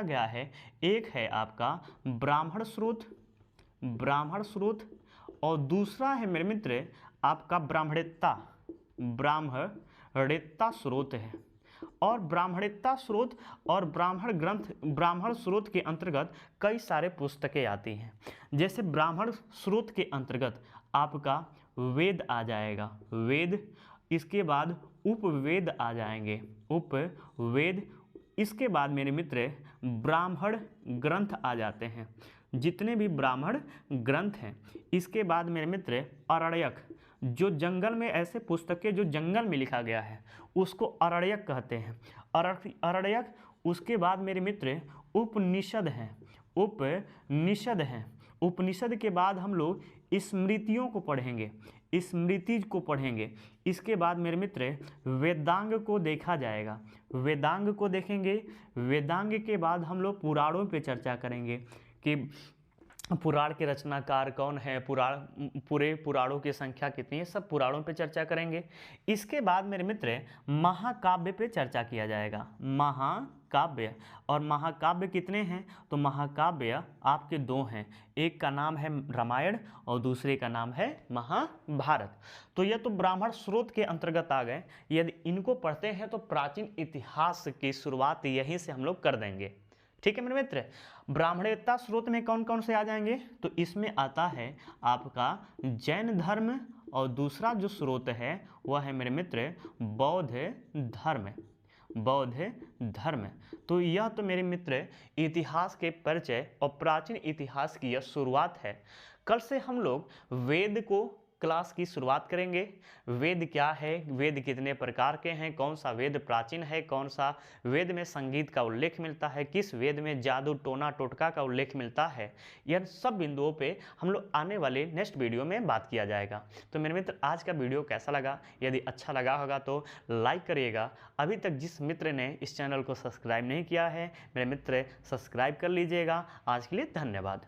गया है। एक है आपका ब्राह्मण स्रोत और दूसरा है मेरे मित्र आपका ब्राह्मणेत्ता स्रोत है। और ब्राह्मणेत्ता स्रोत और ब्राह्मण स्रोत के अंतर्गत कई सारे पुस्तकें आती हैं। जैसे ब्राह्मण स्रोत के अंतर्गत आपका वेद आ जाएगा, इसके बाद उपवेद आ जाएंगे, उपवेद। इसके बाद मेरे मित्र ब्राह्मण ग्रंथ आ जाते हैं, जितने भी ब्राह्मण ग्रंथ हैं। इसके बाद मेरे मित्र अरण्यक, जो जंगल में, ऐसे पुस्तकें जो जंगल में लिखा गया है उसको अरण्यक कहते हैं, अरण्यक। उसके बाद मेरे मित्र उपनिषद हैं। उपनिषद के बाद हम लोग स्मृतियों को पढ़ेंगे, इसके बाद मेरे मित्र वेदांग को देखा जाएगा, वेदांग को देखेंगे। वेदांग के बाद हम लोग पुराणों पे चर्चा करेंगे कि पुराण के रचनाकार कौन है, पूरे पुराणों की संख्या कितनी है, सब पुराणों पे चर्चा करेंगे। इसके बाद मेरे मित्र महाकाव्य पे चर्चा किया जाएगा, महाकाव्य। और महाकाव्य कितने हैं, तो महाकाव्य आपके दो हैं, एक का नाम है रामायण और दूसरे का नाम है महाभारत। तो यह तो ब्राह्मण स्रोत के अंतर्गत आ गए। यदि इनको पढ़ते हैं तो प्राचीन इतिहास की शुरुआत यहीं से हम लोग कर देंगे। ठीक है मेरे मित्र। ब्राह्मणेत्ता स्रोत में कौन कौन से आ जाएंगे, तो इसमें आता है आपका जैन धर्म और दूसरा जो स्रोत है वह है मेरे मित्र बौद्ध बौद्ध धर्म। तो यह तो मेरे मित्र इतिहास के परिचय और प्राचीन इतिहास की यह शुरुआत है। कल से हम लोग वेद को क्लास की शुरुआत करेंगे। वेद क्या है, वेद कितने प्रकार के हैं, कौन सा वेद प्राचीन है, कौन सा वेद में संगीत का उल्लेख मिलता है, किस वेद में जादू टोना टोटका का उल्लेख मिलता है, यह सब बिंदुओं पे हम लोग आने वाले नेक्स्ट वीडियो में बात किया जाएगा। तो मेरे मित्र आज का वीडियो कैसा लगा? यदि अच्छा लगा होगा तो लाइक करिएगा। अभी तक जिस मित्र ने इस चैनल को सब्सक्राइब नहीं किया है, मेरे मित्र सब्सक्राइब कर लीजिएगा। आज के लिए धन्यवाद।